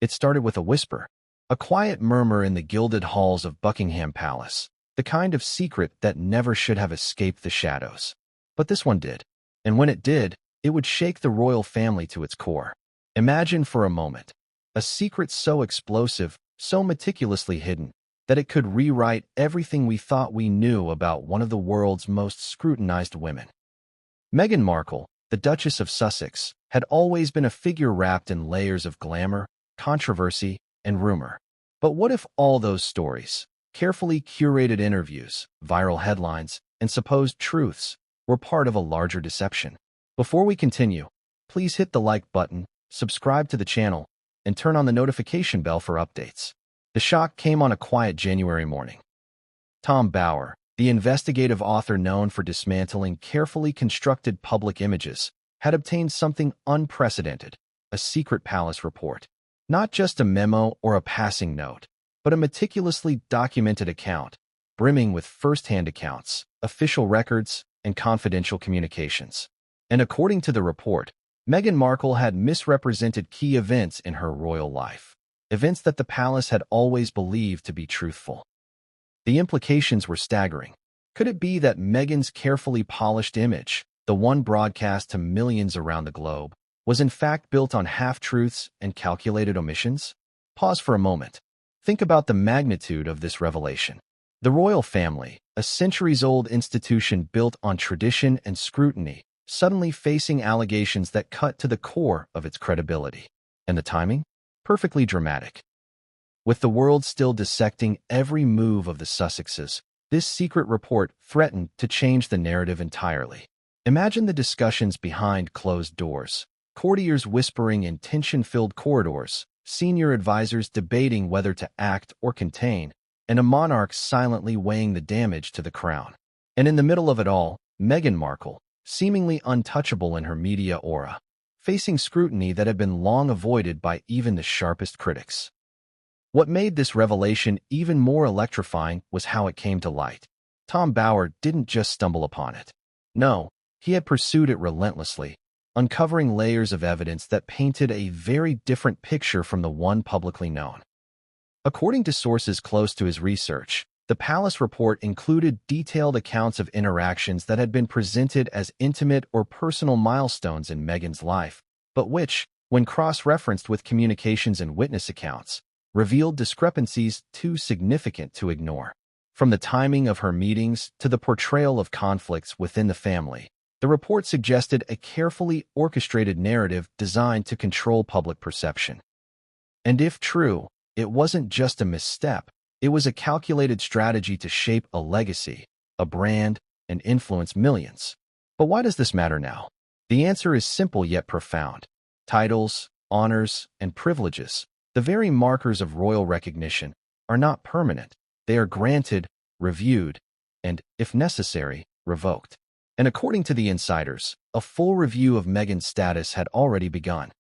It started with a whisper, a quiet murmur in the gilded halls of Buckingham Palace, the kind of secret that never should have escaped the shadows. But this one did. And when it did, it would shake the royal family to its core. Imagine for a moment, a secret so explosive, so meticulously hidden, that it could rewrite everything we thought we knew about one of the world's most scrutinized women. Meghan Markle, the Duchess of Sussex, had always been a figure wrapped in layers of glamour, controversy, and rumor. But what if all those stories, carefully curated interviews, viral headlines, and supposed truths, were part of a larger deception? Before we continue, please hit the like button, subscribe to the channel, and turn on the notification bell for updates. The shock came on a quiet January morning. Tom Bower, the investigative author known for dismantling carefully constructed public images, had obtained something unprecedented, a secret palace report. Not just a memo or a passing note, but a meticulously documented account, brimming with first-hand accounts, official records, and confidential communications. And according to the report, Meghan Markle had misrepresented key events in her royal life, events that the palace had always believed to be truthful. The implications were staggering. Could it be that Meghan's carefully polished image, the one broadcast to millions around the globe, was in fact built on half-truths and calculated omissions? Pause for a moment. Think about the magnitude of this revelation. The royal family, a centuries-old institution built on tradition and scrutiny, suddenly facing allegations that cut to the core of its credibility. And the timing? Perfectly dramatic. With the world still dissecting every move of the Sussexes, this secret report threatened to change the narrative entirely. Imagine the discussions behind closed doors. Courtiers whispering in tension-filled corridors, senior advisors debating whether to act or contain, and a monarch silently weighing the damage to the crown. And in the middle of it all, Meghan Markle, seemingly untouchable in her media aura, facing scrutiny that had been long avoided by even the sharpest critics. What made this revelation even more electrifying was how it came to light. Tom Bower didn't just stumble upon it. No, he had pursued it relentlessly, uncovering layers of evidence that painted a very different picture from the one publicly known. According to sources close to his research, the palace report included detailed accounts of interactions that had been presented as intimate or personal milestones in Meghan's life, but which, when cross-referenced with communications and witness accounts, revealed discrepancies too significant to ignore. From the timing of her meetings to the portrayal of conflicts within the family, the report suggested a carefully orchestrated narrative designed to control public perception. And if true, it wasn't just a misstep, it was a calculated strategy to shape a legacy, a brand, and influence millions. But why does this matter now? The answer is simple yet profound. Titles, honors, and privileges, the very markers of royal recognition, are not permanent. They are granted, reviewed, and, if necessary, revoked. And according to the insiders, a full review of Meghan's status had already begun.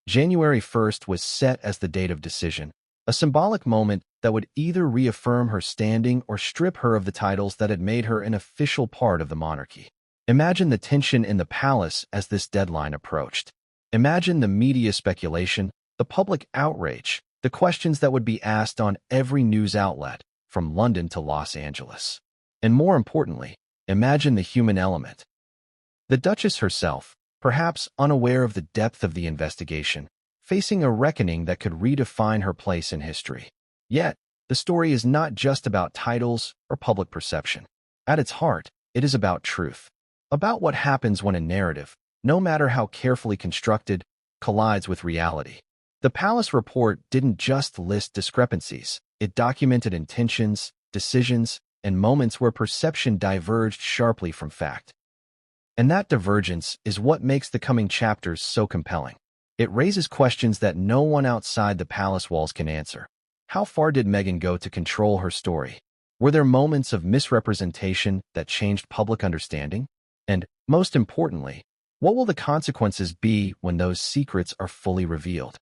January 1st was set as the date of decision, a symbolic moment that would either reaffirm her standing or strip her of the titles that had made her an official part of the monarchy. Imagine the tension in the palace as this deadline approached. Imagine the media speculation, the public outrage, the questions that would be asked on every news outlet, from London to Los Angeles. And more importantly, imagine the human element. The Duchess herself, perhaps unaware of the depth of the investigation, facing a reckoning that could redefine her place in history. Yet, the story is not just about titles or public perception. At its heart, it is about truth. About what happens when a narrative, no matter how carefully constructed, collides with reality. The palace report didn't just list discrepancies. It documented intentions, decisions, and moments where perception diverged sharply from fact. And that divergence is what makes the coming chapters so compelling. It raises questions that no one outside the palace walls can answer. How far did Meghan go to control her story? Were there moments of misrepresentation that changed public understanding? And, most importantly, what will the consequences be when those secrets are fully revealed?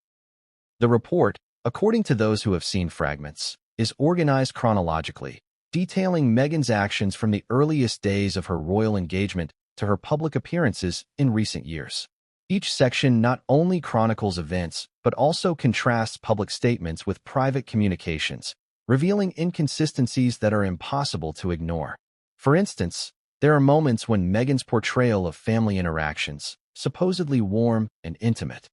The report, according to those who have seen fragments, is organized chronologically, detailing Meghan's actions from the earliest days of her royal engagement to her public appearances in recent years. Each section not only chronicles events, but also contrasts public statements with private communications, revealing inconsistencies that are impossible to ignore. For instance, there are moments when Meghan's portrayal of family interactions, supposedly warm and intimate,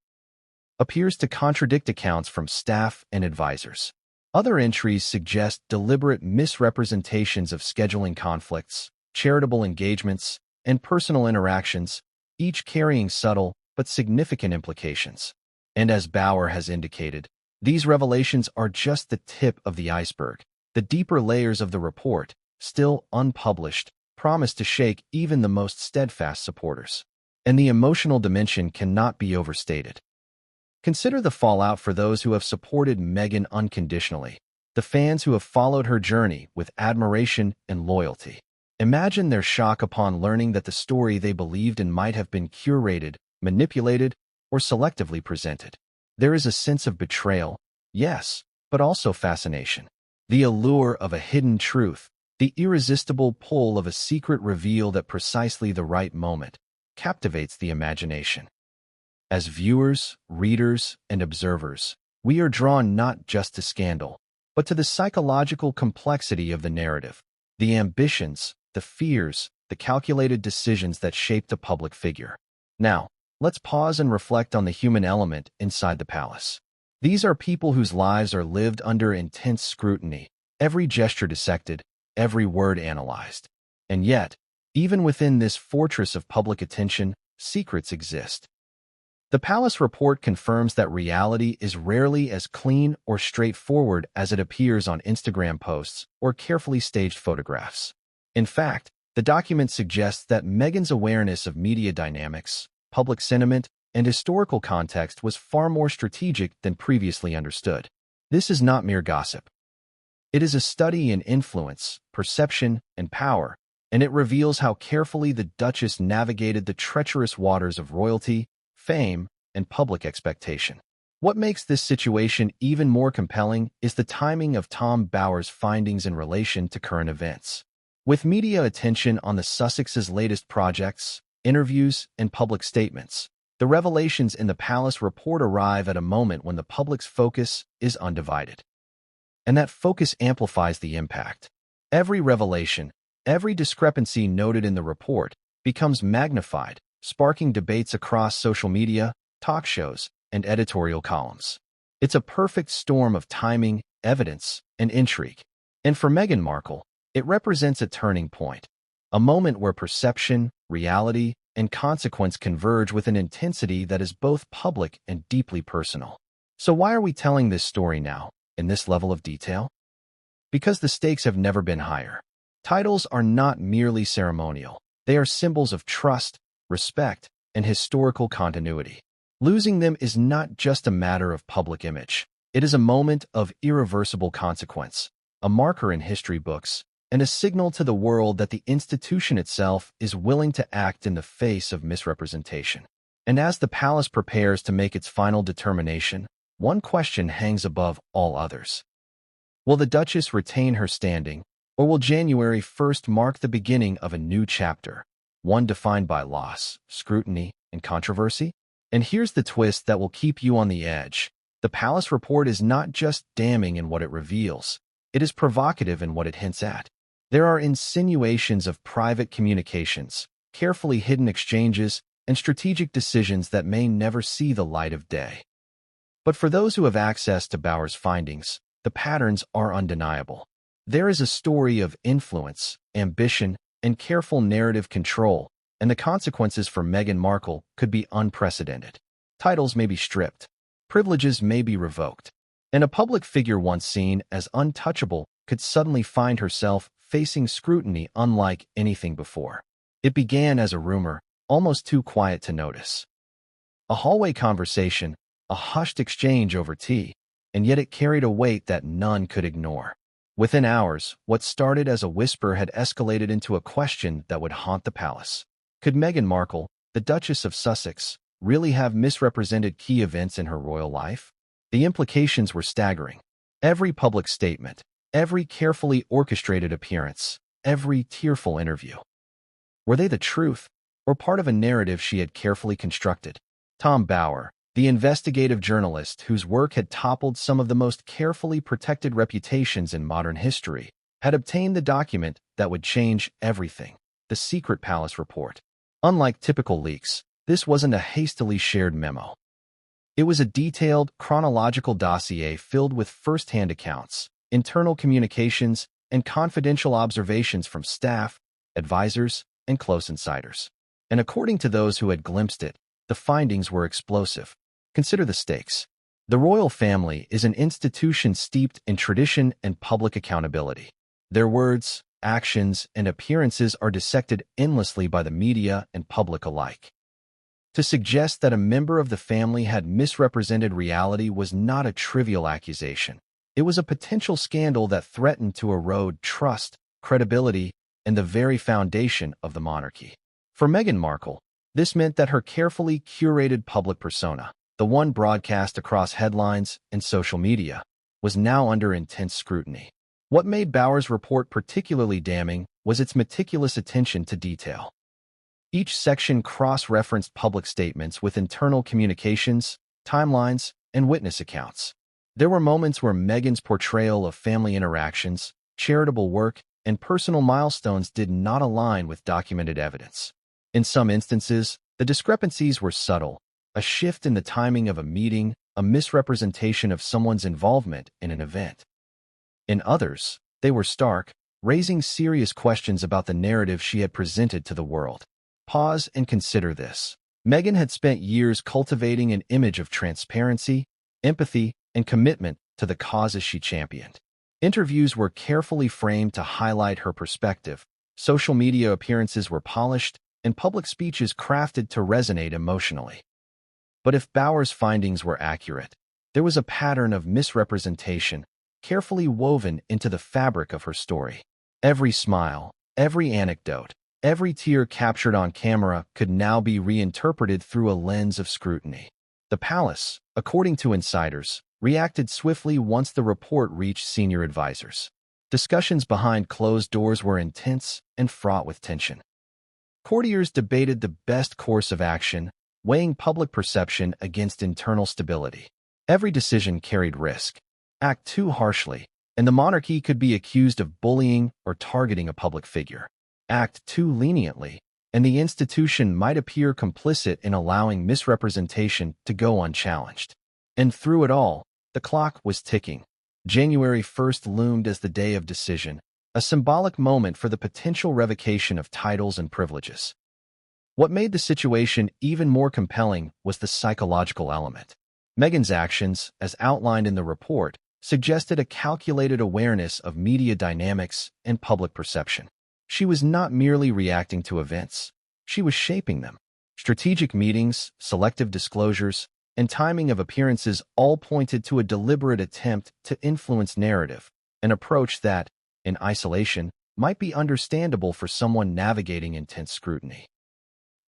appears to contradict accounts from staff and advisors. Other entries suggest deliberate misrepresentations of scheduling conflicts, charitable engagements, and personal interactions, each carrying subtle but significant implications. And as Bauer has indicated, these revelations are just the tip of the iceberg. The deeper layers of the report, still unpublished, promise to shake even the most steadfast supporters. And the emotional dimension cannot be overstated. Consider the fallout for those who have supported Meghan unconditionally, the fans who have followed her journey with admiration and loyalty. Imagine their shock upon learning that the story they believed in might have been curated, manipulated, or selectively presented. There is a sense of betrayal, yes, but also fascination. The allure of a hidden truth, the irresistible pull of a secret revealed at precisely the right moment, captivates the imagination. As viewers, readers, and observers, we are drawn not just to scandal, but to the psychological complexity of the narrative, the ambitions, the fears, the calculated decisions that shaped a public figure. Now, let's pause and reflect on the human element inside the palace. These are people whose lives are lived under intense scrutiny, every gesture dissected, every word analyzed. And yet, even within this fortress of public attention, secrets exist. The Palace report confirms that reality is rarely as clean or straightforward as it appears on Instagram posts or carefully staged photographs. In fact, the document suggests that Meghan's awareness of media dynamics, public sentiment, and historical context was far more strategic than previously understood. This is not mere gossip. It is a study in influence, perception, and power, and it reveals how carefully the Duchess navigated the treacherous waters of royalty, fame, and public expectation. What makes this situation even more compelling is the timing of Tom Bower's findings in relation to current events. With media attention on the Sussexes' latest projects, interviews, and public statements, the revelations in the Palace report arrive at a moment when the public's focus is undivided. And that focus amplifies the impact. Every revelation, every discrepancy noted in the report becomes magnified, sparking debates across social media, talk shows, and editorial columns. It's a perfect storm of timing, evidence, and intrigue. And for Meghan Markle, it represents a turning point, a moment where perception, reality, and consequence converge with an intensity that is both public and deeply personal. So why are we telling this story now, in this level of detail? Because the stakes have never been higher. Titles are not merely ceremonial. They are symbols of trust, respect, and historical continuity. Losing them is not just a matter of public image. It is a moment of irreversible consequence, a marker in history books, and a signal to the world that the institution itself is willing to act in the face of misrepresentation. And as the palace prepares to make its final determination, one question hangs above all others. Will the Duchess retain her standing, or will January 1st mark the beginning of a new chapter, one defined by loss, scrutiny, and controversy? And here's the twist that will keep you on the edge. The Palace report is not just damning in what it reveals, it is provocative in what it hints at. There are insinuations of private communications, carefully hidden exchanges, and strategic decisions that may never see the light of day. But for those who have access to Bower's findings, the patterns are undeniable. There is a story of influence, ambition, and careful narrative control, and the consequences for Meghan Markle could be unprecedented. Titles may be stripped, privileges may be revoked, and a public figure once seen as untouchable could suddenly find herself facing scrutiny unlike anything before. It began as a rumor, almost too quiet to notice. A hallway conversation, a hushed exchange over tea, and yet it carried a weight that none could ignore. Within hours, what started as a whisper had escalated into a question that would haunt the palace. Could Meghan Markle, the Duchess of Sussex, really have misrepresented key events in her royal life? The implications were staggering. Every public statement, every carefully orchestrated appearance, every tearful interview. Were they the truth, or part of a narrative she had carefully constructed? Tom Bower, the investigative journalist whose work had toppled some of the most carefully protected reputations in modern history, had obtained the document that would change everything: the secret palace report. Unlike typical leaks, this wasn't a hastily shared memo. It was a detailed, chronological dossier filled with first-hand accounts, internal communications, and confidential observations from staff, advisors, and close insiders. And according to those who had glimpsed it, the findings were explosive. Consider the stakes. The royal family is an institution steeped in tradition and public accountability. Their words, actions, and appearances are dissected endlessly by the media and public alike. To suggest that a member of the family had misrepresented reality was not a trivial accusation. It was a potential scandal that threatened to erode trust, credibility, and the very foundation of the monarchy. For Meghan Markle, this meant that her carefully curated public persona, the one broadcast across headlines and social media, was now under intense scrutiny. What made Bower's report particularly damning was its meticulous attention to detail. Each section cross-referenced public statements with internal communications, timelines, and witness accounts. There were moments where Meghan's portrayal of family interactions, charitable work, and personal milestones did not align with documented evidence. In some instances, the discrepancies were subtle: a shift in the timing of a meeting, a misrepresentation of someone's involvement in an event. In others, they were stark, raising serious questions about the narrative she had presented to the world. Pause and consider this. Meghan had spent years cultivating an image of transparency, empathy, and commitment to the causes she championed. Interviews were carefully framed to highlight her perspective, social media appearances were polished, and public speeches crafted to resonate emotionally. But if Bower's findings were accurate, there was a pattern of misrepresentation carefully woven into the fabric of her story. Every smile, every anecdote, every tear captured on camera could now be reinterpreted through a lens of scrutiny. The palace, according to insiders, reacted swiftly once the report reached senior advisors. Discussions behind closed doors were intense and fraught with tension. Courtiers debated the best course of action, weighing public perception against internal stability. Every decision carried risk. Act too harshly, and the monarchy could be accused of bullying or targeting a public figure. Act too leniently, and the institution might appear complicit in allowing misrepresentation to go unchallenged. And through it all, the clock was ticking. January 1st loomed as the day of decision, a symbolic moment for the potential revocation of titles and privileges. What made the situation even more compelling was the psychological element. Meghan's actions, as outlined in the report, suggested a calculated awareness of media dynamics and public perception. She was not merely reacting to events, she was shaping them. Strategic meetings, selective disclosures, and timing of appearances all pointed to a deliberate attempt to influence narrative, an approach that, in isolation, might be understandable for someone navigating intense scrutiny.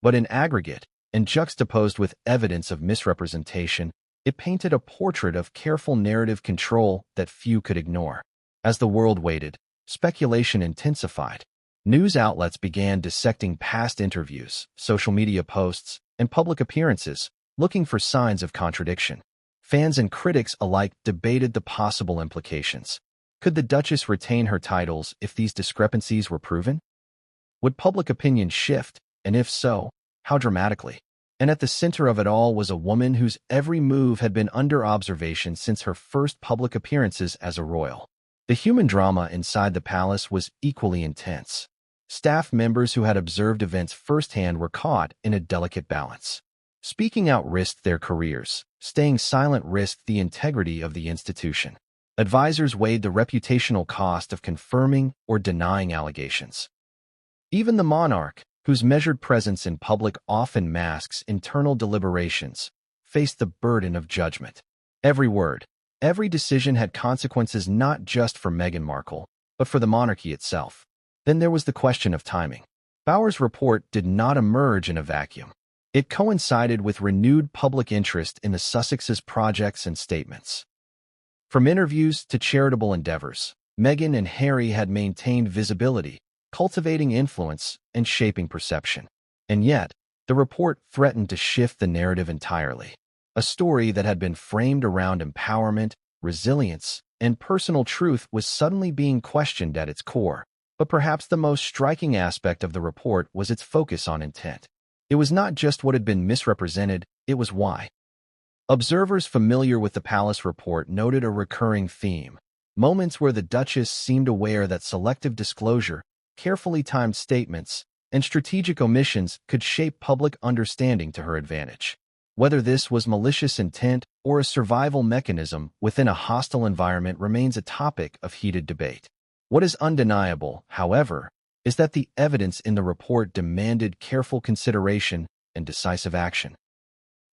But in aggregate, and juxtaposed with evidence of misrepresentation, it painted a portrait of careful narrative control that few could ignore. As the world waited, speculation intensified. News outlets began dissecting past interviews, social media posts, and public appearances, looking for signs of contradiction. Fans and critics alike debated the possible implications. Could the Duchess retain her titles if these discrepancies were proven? Would public opinion shift, and if so, how dramatically? And at the center of it all was a woman whose every move had been under observation since her first public appearances as a royal. The human drama inside the palace was equally intense. Staff members who had observed events firsthand were caught in a delicate balance. Speaking out risked their careers. Staying silent risked the integrity of the institution. Advisors weighed the reputational cost of confirming or denying allegations. Even the monarch, whose measured presence in public often masks internal deliberations, faced the burden of judgment. Every word, every decision had consequences not just for Meghan Markle, but for the monarchy itself. Then there was the question of timing. Bower's report did not emerge in a vacuum. It coincided with renewed public interest in the Sussexes' projects and statements. From interviews to charitable endeavors, Meghan and Harry had maintained visibility, cultivating influence and shaping perception. And yet, The report threatened to shift the narrative entirely. A story that had been framed around empowerment, resilience, and personal truth was suddenly being questioned at its core. But perhaps the most striking aspect of the report was its focus on intent. It was not just what had been misrepresented, it was why. Observers familiar with the Palace report noted a recurring theme: moments where the Duchess seemed aware that selective disclosure, carefully timed statements, and strategic omissions could shape public understanding to her advantage. Whether this was malicious intent or a survival mechanism within a hostile environment remains a topic of heated debate. What is undeniable, however, is that the evidence in the report demanded careful consideration and decisive action.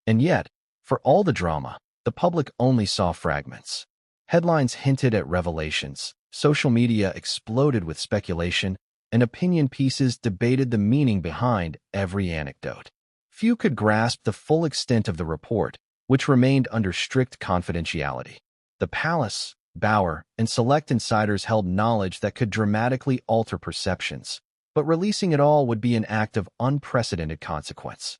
And yet, for all the drama, the public only saw fragments. Headlines hinted at revelations, social media exploded with speculation, and opinion pieces debated the meaning behind every anecdote. Few could grasp the full extent of the report, which remained under strict confidentiality. The palace, Bauer, and select insiders held knowledge that could dramatically alter perceptions, but releasing it all would be an act of unprecedented consequence.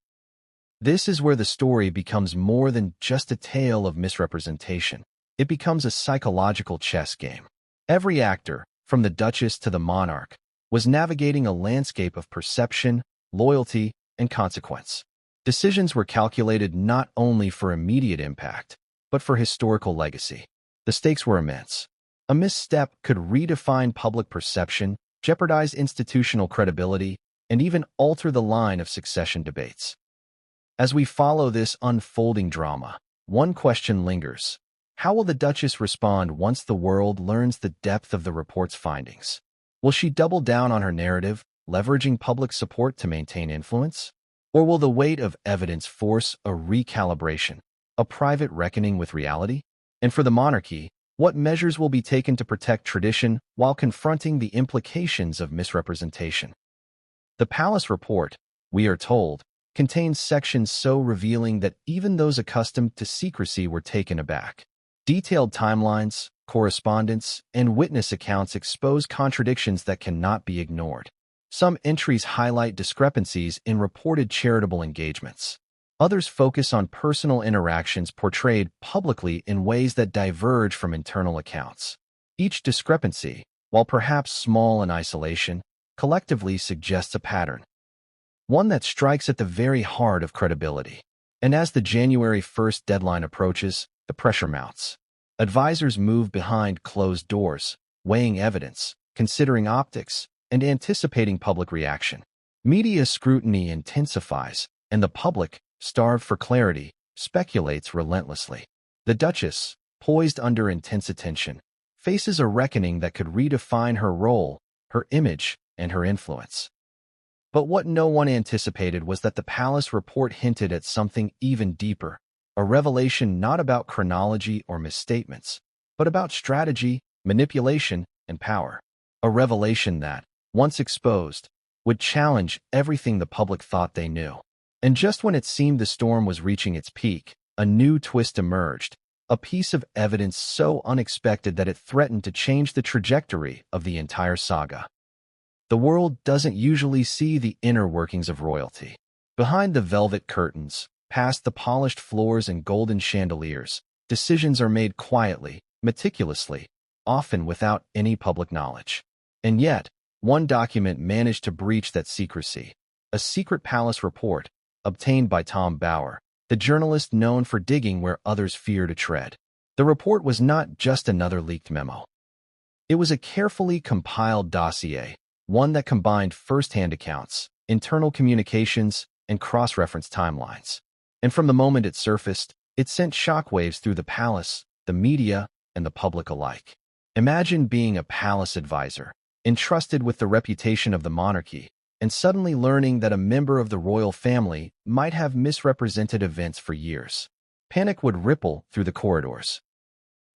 This is where the story becomes more than just a tale of misrepresentation. It becomes a psychological chess game. Every actor, from the Duchess to the monarch, was navigating a landscape of perception, loyalty, and consequence. Decisions were calculated not only for immediate impact, but for historical legacy. The stakes were immense. A misstep could redefine public perception, jeopardize institutional credibility, and even alter the line of succession debates. As we follow this unfolding drama, one question lingers. How will the Duchess respond once the world learns the depth of the report's findings? Will she double down on her narrative, leveraging public support to maintain influence? Or will the weight of evidence force a recalibration, a private reckoning with reality? And for the monarchy, what measures will be taken to protect tradition while confronting the implications of misrepresentation? The Palace report, we are told, contains sections so revealing that even those accustomed to secrecy were taken aback. Detailed timelines, correspondence, and witness accounts expose contradictions that cannot be ignored. Some entries highlight discrepancies in reported charitable engagements. Others focus on personal interactions portrayed publicly in ways that diverge from internal accounts. Each discrepancy, while perhaps small in isolation, collectively suggests a pattern, one that strikes at the very heart of credibility. And as the January 1st deadline approaches, the pressure mounts. Advisors move behind closed doors, weighing evidence, considering optics, and anticipating public reaction. Media scrutiny intensifies, and the public, starved for clarity, speculates relentlessly. The Duchess, poised under intense attention, faces a reckoning that could redefine her role, her image, and her influence. But what no one anticipated was that the Palace report hinted at something even deeper, a revelation not about chronology or misstatements, but about strategy, manipulation, and power. A revelation that, once exposed, would challenge everything the public thought they knew. And just when it seemed the storm was reaching its peak, a new twist emerged, a piece of evidence so unexpected that it threatened to change the trajectory of the entire saga. The world doesn't usually see the inner workings of royalty. Behind the velvet curtains, past the polished floors and golden chandeliers, decisions are made quietly, meticulously, often without any public knowledge. And yet, one document managed to breach that secrecy: a secret palace report, obtained by Tom Bauer, the journalist known for digging where others fear to tread. The report was not just another leaked memo. It was a carefully compiled dossier, one that combined first-hand accounts, internal communications, and cross-reference timelines. And from the moment it surfaced, it sent shockwaves through the palace, the media, and the public alike. Imagine being a palace advisor, entrusted with the reputation of the monarchy, and suddenly learning that a member of the royal family might have misrepresented events for years. Panic would ripple through the corridors.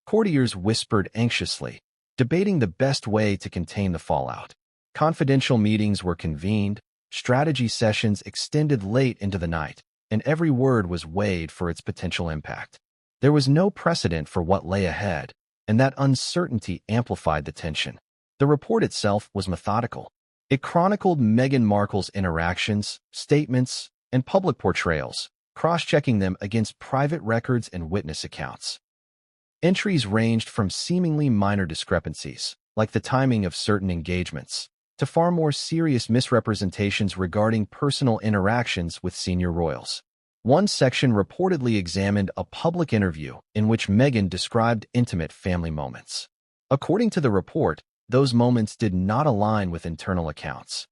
Courtiers whispered anxiously, debating the best way to contain the fallout. Confidential meetings were convened, strategy sessions extended late into the night, and every word was weighed for its potential impact. There was no precedent for what lay ahead, and that uncertainty amplified the tension. The report itself was methodical. It chronicled Meghan Markle's interactions, statements, and public portrayals, cross-checking them against private records and witness accounts. Entries ranged from seemingly minor discrepancies, like the timing of certain engagements, to far more serious misrepresentations regarding personal interactions with senior royals. One section reportedly examined a public interview in which Meghan described intimate family moments. According to the report, those moments did not align with internal accounts.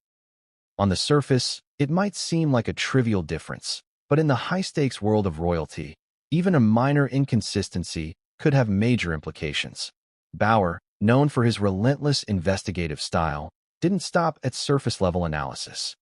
On the surface, it might seem like a trivial difference, but in the high-stakes world of royalty, even a minor inconsistency could have major implications. Bauer, known for his relentless investigative style, didn't stop at surface-level analysis.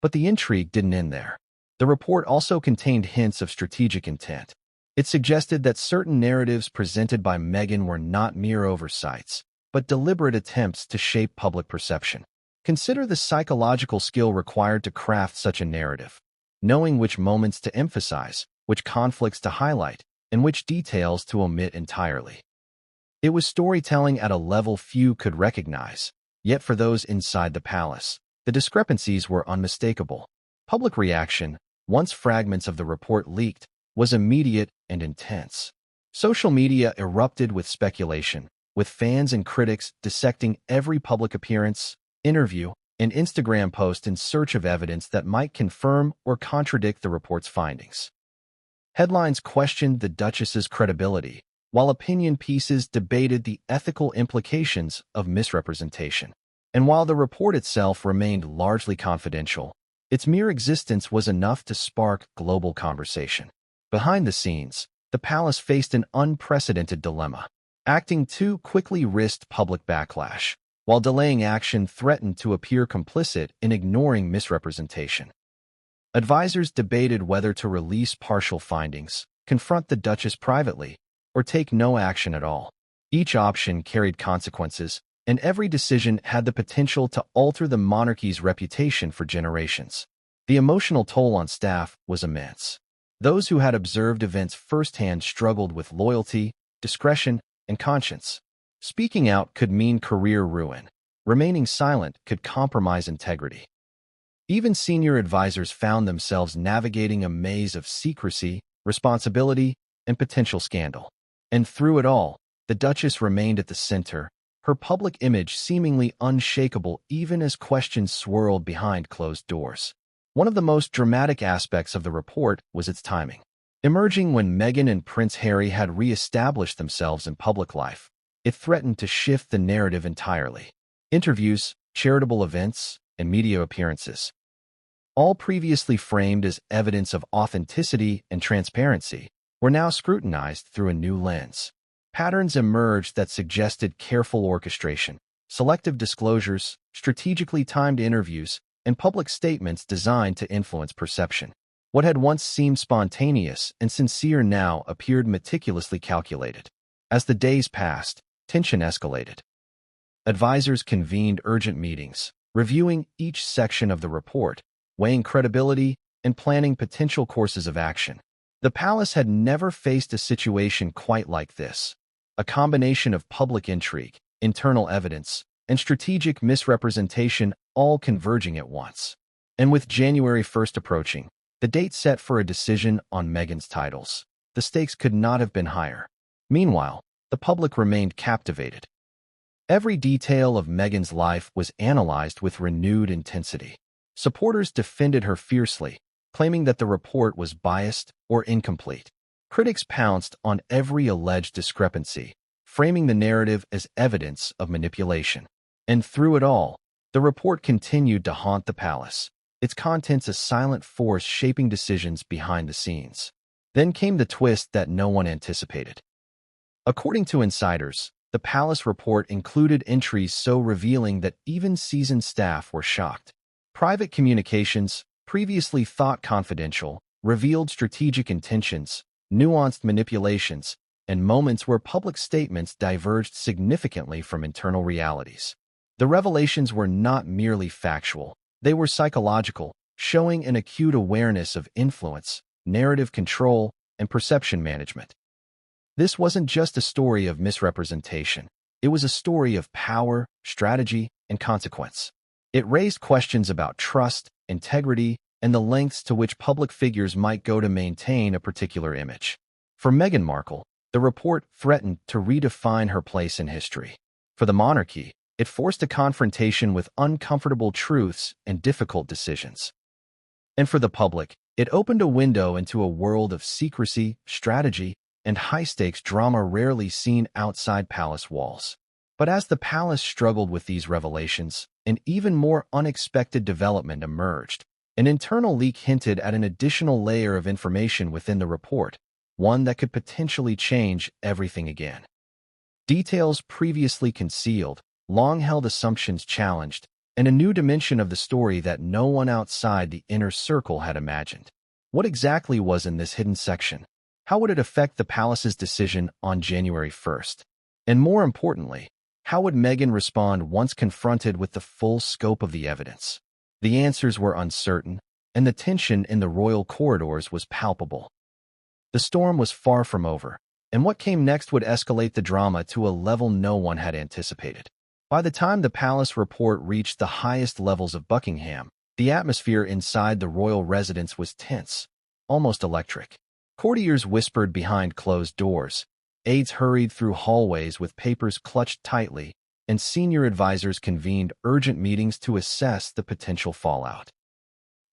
But the intrigue didn't end there. The report also contained hints of strategic intent. It suggested that certain narratives presented by Meghan were not mere oversights, but deliberate attempts to shape public perception. Consider the psychological skill required to craft such a narrative, knowing which moments to emphasize, which conflicts to highlight, and which details to omit entirely. It was storytelling at a level few could recognize, yet for those inside the palace, the discrepancies were unmistakable. Public reaction, once fragments of the report leaked, was immediate and intense. Social media erupted with speculation, with fans and critics dissecting every public appearance, interview, and Instagram post in search of evidence that might confirm or contradict the report's findings. Headlines questioned the Duchess's credibility, while opinion pieces debated the ethical implications of misrepresentation. And while the report itself remained largely confidential, its mere existence was enough to spark global conversation. Behind the scenes, the palace faced an unprecedented dilemma. Acting too quickly risked public backlash, while delaying action threatened to appear complicit in ignoring misrepresentation. Advisors debated whether to release partial findings, confront the Duchess privately, or take no action at all. Each option carried consequences, and every decision had the potential to alter the monarchy's reputation for generations. The emotional toll on staff was immense. Those who had observed events firsthand struggled with loyalty, discretion, and conscience. Speaking out could mean career ruin. Remaining silent could compromise integrity. Even senior advisors found themselves navigating a maze of secrecy, responsibility, and potential scandal. And through it all, the Duchess remained at the center, her public image seemingly unshakable even as questions swirled behind closed doors. One of the most dramatic aspects of the report was its timing. Emerging when Meghan and Prince Harry had re-established themselves in public life, it threatened to shift the narrative entirely. Interviews, charitable events, and media appearances, all previously framed as evidence of authenticity and transparency, were now scrutinized through a new lens. Patterns emerged that suggested careful orchestration, selective disclosures, strategically timed interviews, and public statements designed to influence perception. What had once seemed spontaneous and sincere now appeared meticulously calculated. As the days passed, tension escalated. Advisors convened urgent meetings, reviewing each section of the report, weighing credibility, and planning potential courses of action. The palace had never faced a situation quite like this. A combination of public intrigue, internal evidence, and strategic misrepresentation all converging at once. And with January 1st approaching, the date set for a decision on Meghan's titles, the stakes could not have been higher. Meanwhile, the public remained captivated. Every detail of Meghan's life was analyzed with renewed intensity. Supporters defended her fiercely, claiming that the report was biased or incomplete. Critics pounced on every alleged discrepancy, framing the narrative as evidence of manipulation. And through it all, the report continued to haunt the palace, its contents a silent force shaping decisions behind the scenes. Then came the twist that no one anticipated. According to insiders, the palace report included entries so revealing that even seasoned staff were shocked. Private communications, previously thought confidential, revealed strategic intentions, nuanced manipulations, and moments where public statements diverged significantly from internal realities. The revelations were not merely factual, they were psychological, showing an acute awareness of influence, narrative control, and perception management. This wasn't just a story of misrepresentation, it was a story of power, strategy, and consequence. It raised questions about trust, integrity, and the lengths to which public figures might go to maintain a particular image. For Meghan Markle, the report threatened to redefine her place in history. For the monarchy, it forced a confrontation with uncomfortable truths and difficult decisions. And for the public, it opened a window into a world of secrecy, strategy, and high-stakes drama rarely seen outside palace walls. But as the palace struggled with these revelations, an even more unexpected development emerged. An internal leak hinted at an additional layer of information within the report, one that could potentially change everything again. Details previously concealed, long-held assumptions challenged, and a new dimension of the story that no one outside the inner circle had imagined. What exactly was in this hidden section? How would it affect the palace's decision on January 1st? And more importantly, how would Meghan respond once confronted with the full scope of the evidence? The answers were uncertain, and the tension in the royal corridors was palpable. The storm was far from over, and what came next would escalate the drama to a level no one had anticipated. By the time the palace report reached the highest levels of Buckingham, the atmosphere inside the royal residence was tense, almost electric. Courtiers whispered behind closed doors, aides hurried through hallways with papers clutched tightly, and senior advisors convened urgent meetings to assess the potential fallout.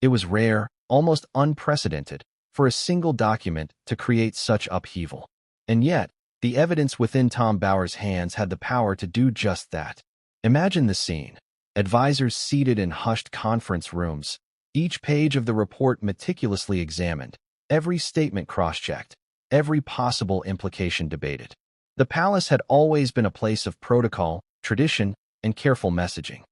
It was rare, almost unprecedented, for a single document to create such upheaval. And yet, the evidence within Tom Bower's hands had the power to do just that. Imagine the scene. Advisors seated in hushed conference rooms, each page of the report meticulously examined, every statement cross-checked, every possible implication debated. The palace had always been a place of protocol, tradition, and careful messaging.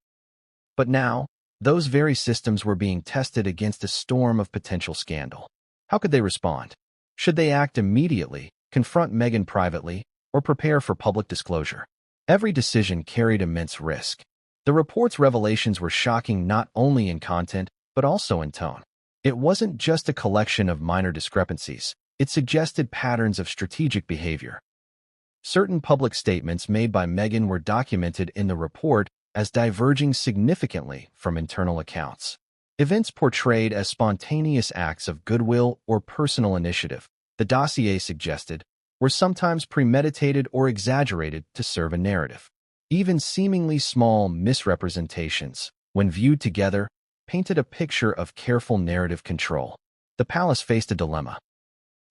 But now, those very systems were being tested against a storm of potential scandal. How could they respond? Should they act immediately, confront Meghan privately, or prepare for public disclosure? Every decision carried immense risk. The report's revelations were shocking not only in content, but also in tone. It wasn't just a collection of minor discrepancies. It suggested patterns of strategic behavior. Certain public statements made by Meghan were documented in the report as diverging significantly from internal accounts. Events portrayed as spontaneous acts of goodwill or personal initiative, the dossier suggested, were sometimes premeditated or exaggerated to serve a narrative. Even seemingly small misrepresentations, when viewed together, painted a picture of careful narrative control. The palace faced a dilemma.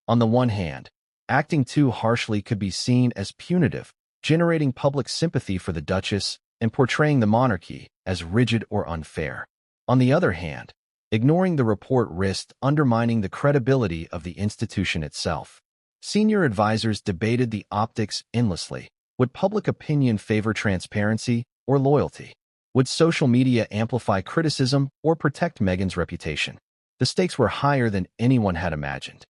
On the one hand, acting too harshly could be seen as punitive, generating public sympathy for the Duchess and portraying the monarchy as rigid or unfair. On the other hand, ignoring the report risked undermining the credibility of the institution itself. Senior advisors debated the optics endlessly. Would public opinion favor transparency or loyalty? Would social media amplify criticism or protect Meghan's reputation? The stakes were higher than anyone had imagined.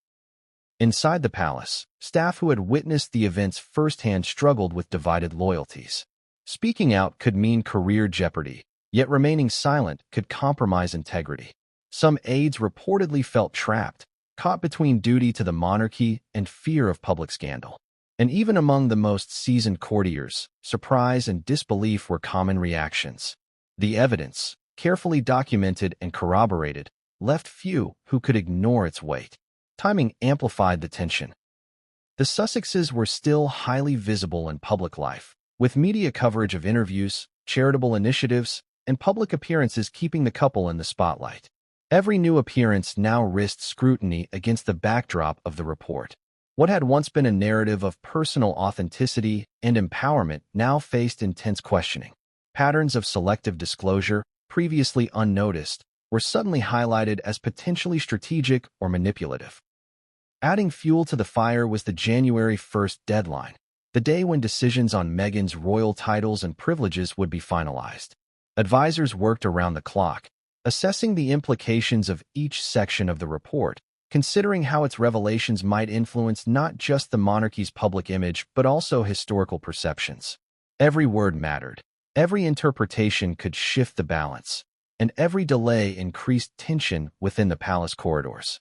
Inside the palace, staff who had witnessed the events firsthand struggled with divided loyalties. Speaking out could mean career jeopardy, yet remaining silent could compromise integrity. Some aides reportedly felt trapped, caught between duty to the monarchy and fear of public scandal. And even among the most seasoned courtiers, surprise and disbelief were common reactions. The evidence, carefully documented and corroborated, left few who could ignore its weight. Timing amplified the tension. The Sussexes were still highly visible in public life, with media coverage of interviews, charitable initiatives, and public appearances keeping the couple in the spotlight. Every new appearance now risked scrutiny against the backdrop of the report. What had once been a narrative of personal authenticity and empowerment now faced intense questioning. Patterns of selective disclosure, previously unnoticed, were suddenly highlighted as potentially strategic or manipulative. Adding fuel to the fire was the January 1st deadline, the day when decisions on Meghan's royal titles and privileges would be finalized. Advisors worked around the clock, assessing the implications of each section of the report, considering how its revelations might influence not just the monarchy's public image but also historical perceptions. Every word mattered. Every interpretation could shift the balance, and every delay increased tension within the palace corridors.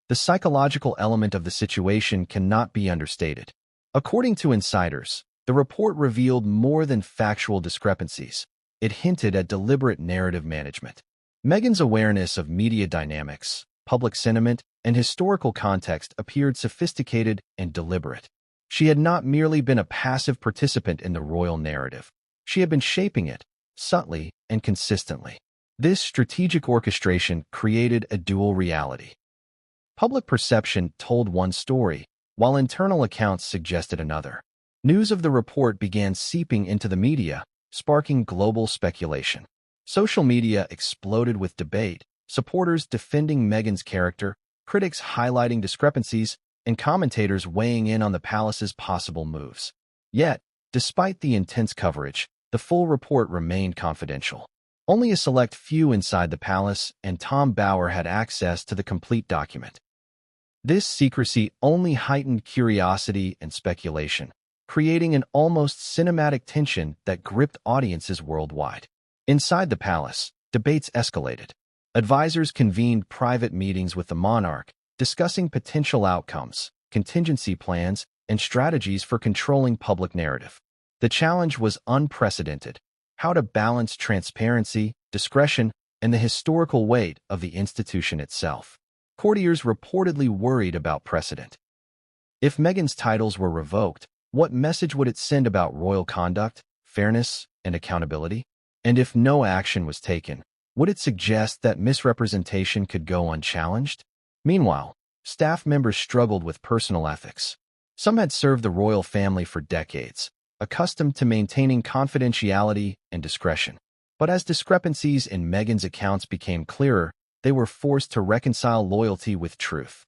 The psychological element of the situation cannot be understated. According to insiders, the report revealed more than factual discrepancies. It hinted at deliberate narrative management. Meghan's awareness of media dynamics, public sentiment, and historical context appeared sophisticated and deliberate. She had not merely been a passive participant in the royal narrative. She had been shaping it, subtly and consistently. This strategic orchestration created a dual reality. Public perception told one story, while internal accounts suggested another. News of the report began seeping into the media, sparking global speculation. Social media exploded with debate, supporters defending Meghan's character, critics highlighting discrepancies, and commentators weighing in on the palace's possible moves. Yet, despite the intense coverage, the full report remained confidential. Only a select few inside the palace and Tom Bower had access to the complete document. This secrecy only heightened curiosity and speculation, creating an almost cinematic tension that gripped audiences worldwide. Inside the palace, debates escalated. Advisors convened private meetings with the monarch, discussing potential outcomes, contingency plans, and strategies for controlling public narrative. The challenge was unprecedented: how to balance transparency, discretion, and the historical weight of the institution itself. Courtiers reportedly worried about precedent. If Meghan's titles were revoked, what message would it send about royal conduct, fairness, and accountability? And if no action was taken, would it suggest that misrepresentation could go unchallenged? Meanwhile, staff members struggled with personal ethics. Some had served the royal family for decades, accustomed to maintaining confidentiality and discretion. But as discrepancies in Meghan's accounts became clearer, they were forced to reconcile loyalty with truth.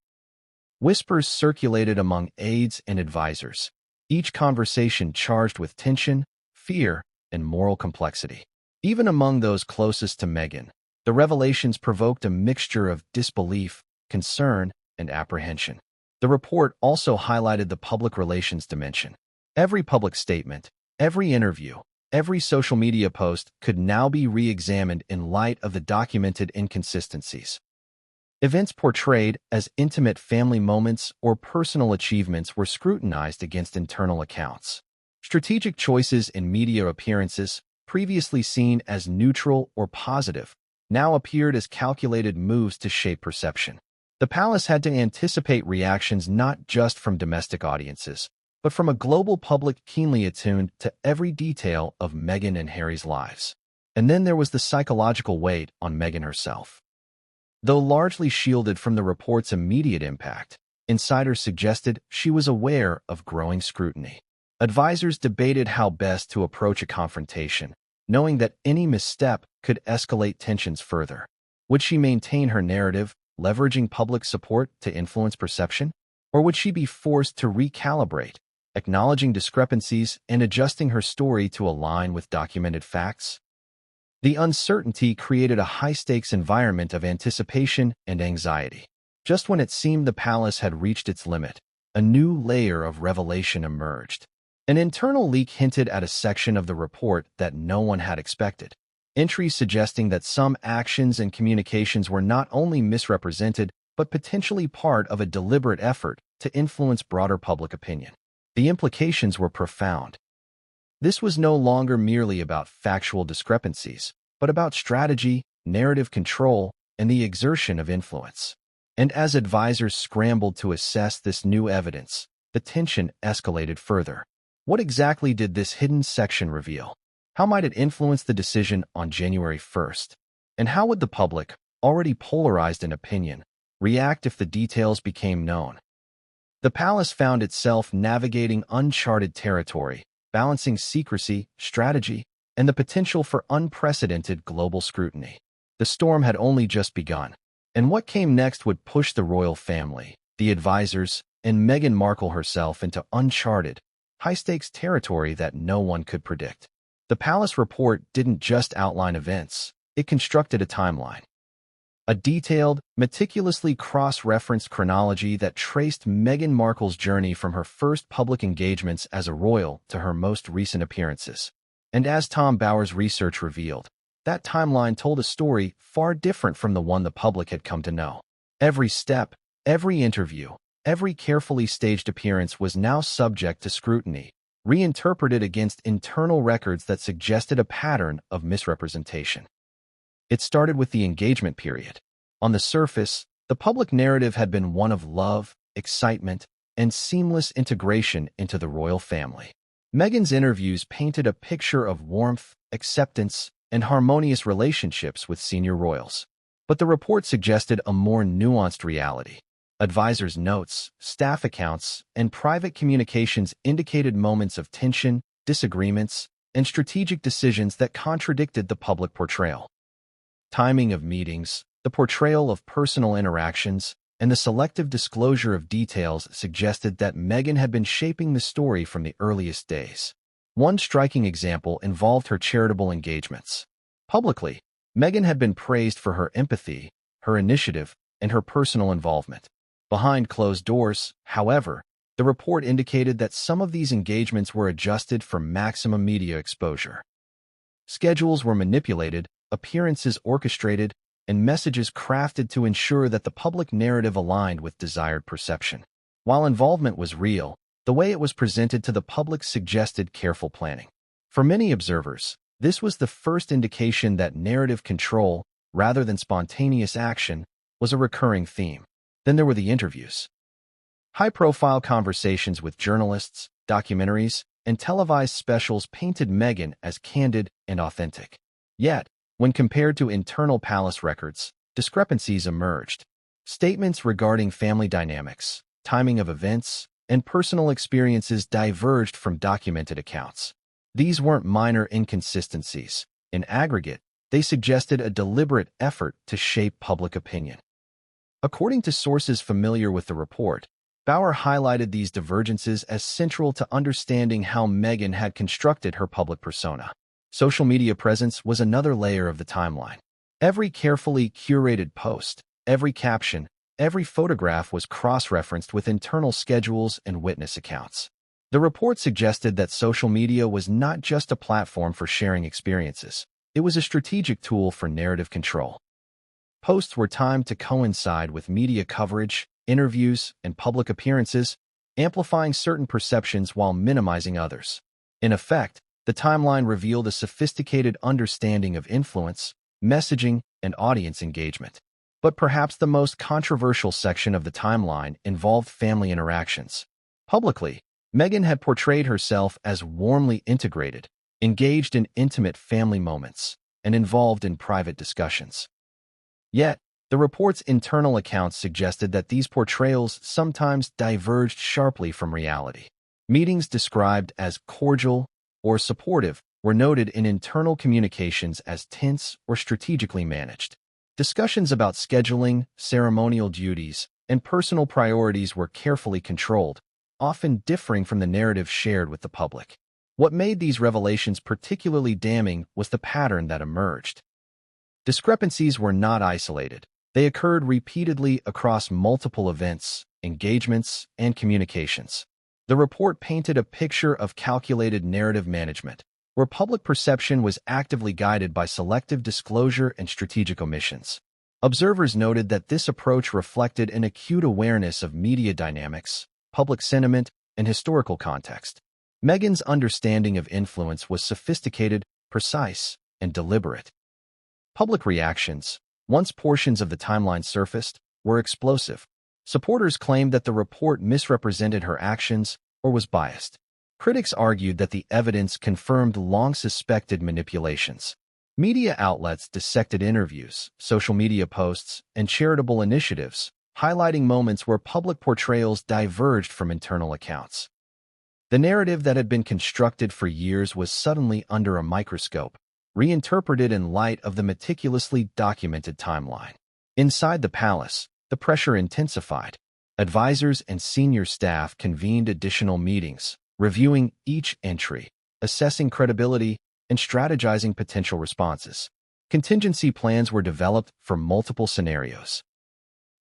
Whispers circulated among aides and advisors, each conversation charged with tension, fear, and moral complexity. Even among those closest to Meghan, the revelations provoked a mixture of disbelief, concern, and apprehension. The report also highlighted the public relations dimension. Every public statement, every interview, every social media post could now be re-examined in light of the documented inconsistencies. Events portrayed as intimate family moments or personal achievements were scrutinized against internal accounts. Strategic choices in media appearances, previously seen as neutral or positive, now appeared as calculated moves to shape perception. The palace had to anticipate reactions not just from domestic audiences, but from a global public keenly attuned to every detail of Meghan and Harry's lives. And then there was the psychological weight on Meghan herself. Though largely shielded from the report's immediate impact, insiders suggested she was aware of growing scrutiny. Advisors debated how best to approach a confrontation, knowing that any misstep could escalate tensions further. Would she maintain her narrative, leveraging public support to influence perception? Or would she be forced to recalibrate, acknowledging discrepancies and adjusting her story to align with documented facts? The uncertainty created a high-stakes environment of anticipation and anxiety. Just when it seemed the palace had reached its limit, a new layer of revelation emerged. An internal leak hinted at a section of the report that no one had expected. Entries suggesting that some actions and communications were not only misrepresented, but potentially part of a deliberate effort to influence broader public opinion. The implications were profound. This was no longer merely about factual discrepancies, but about strategy, narrative control, and the exertion of influence. And as advisors scrambled to assess this new evidence, the tension escalated further. What exactly did this hidden section reveal? How might it influence the decision on January 1st? And how would the public, already polarized in opinion, react if the details became known? The palace found itself navigating uncharted territory, balancing secrecy, strategy, and the potential for unprecedented global scrutiny. The storm had only just begun, and what came next would push the royal family, the advisors, and Meghan Markle herself into uncharted, high-stakes territory that no one could predict. The palace report didn't just outline events, it constructed a timeline. A detailed, meticulously cross-referenced chronology that traced Meghan Markle's journey from her first public engagements as a royal to her most recent appearances. And as Tom Bower's research revealed, that timeline told a story far different from the one the public had come to know. Every step, every interview, every carefully staged appearance was now subject to scrutiny, reinterpreted against internal records that suggested a pattern of misrepresentation. It started with the engagement period. On the surface, the public narrative had been one of love, excitement, and seamless integration into the royal family. Meghan's interviews painted a picture of warmth, acceptance, and harmonious relationships with senior royals. But the report suggested a more nuanced reality. Advisors' notes, staff accounts, and private communications indicated moments of tension, disagreements, and strategic decisions that contradicted the public portrayal. Timing of meetings, the portrayal of personal interactions, and the selective disclosure of details suggested that Meghan had been shaping the story from the earliest days. One striking example involved her charitable engagements. Publicly, Meghan had been praised for her empathy, her initiative, and her personal involvement. Behind closed doors, however, the report indicated that some of these engagements were adjusted for maximum media exposure. Schedules were manipulated, appearances orchestrated, and messages crafted to ensure that the public narrative aligned with desired perception. While involvement was real, the way it was presented to the public suggested careful planning. For many observers, this was the first indication that narrative control, rather than spontaneous action, was a recurring theme. Then there were the interviews. High-profile conversations with journalists, documentaries, and televised specials painted Meghan as candid and authentic. Yet, when compared to internal palace records, discrepancies emerged. Statements regarding family dynamics, timing of events, and personal experiences diverged from documented accounts. These weren't minor inconsistencies. In aggregate, they suggested a deliberate effort to shape public opinion. According to sources familiar with the report, Bauer highlighted these divergences as central to understanding how Meghan had constructed her public persona. Social media presence was another layer of the timeline. Every carefully curated post, every caption, every photograph was cross-referenced with internal schedules and witness accounts. The report suggested that social media was not just a platform for sharing experiences. It was a strategic tool for narrative control. Posts were timed to coincide with media coverage, interviews, and public appearances, amplifying certain perceptions while minimizing others. In effect, the timeline revealed a sophisticated understanding of influence, messaging, and audience engagement. But perhaps the most controversial section of the timeline involved family interactions. Publicly, Meghan had portrayed herself as warmly integrated, engaged in intimate family moments, and involved in private discussions. Yet, the report's internal accounts suggested that these portrayals sometimes diverged sharply from reality. Meetings described as cordial or supportive were noted in internal communications as tense or strategically managed. Discussions about scheduling, ceremonial duties, and personal priorities were carefully controlled, often differing from the narrative shared with the public. What made these revelations particularly damning was the pattern that emerged. Discrepancies were not isolated. They occurred repeatedly across multiple events, engagements, and communications. The report painted a picture of calculated narrative management, where public perception was actively guided by selective disclosure and strategic omissions. Observers noted that this approach reflected an acute awareness of media dynamics, public sentiment, and historical context. Meghan's understanding of influence was sophisticated, precise, and deliberate. Public reactions, once portions of the timeline surfaced, were explosive. Supporters claimed that the report misrepresented her actions or was biased. Critics argued that the evidence confirmed long-suspected manipulations. Media outlets dissected interviews, social media posts, and charitable initiatives, highlighting moments where public portrayals diverged from internal accounts. The narrative that had been constructed for years was suddenly under a microscope, reinterpreted in light of the meticulously documented timeline. Inside the palace, the pressure intensified. Advisors and senior staff convened additional meetings, reviewing each entry, assessing credibility, and strategizing potential responses. Contingency plans were developed for multiple scenarios.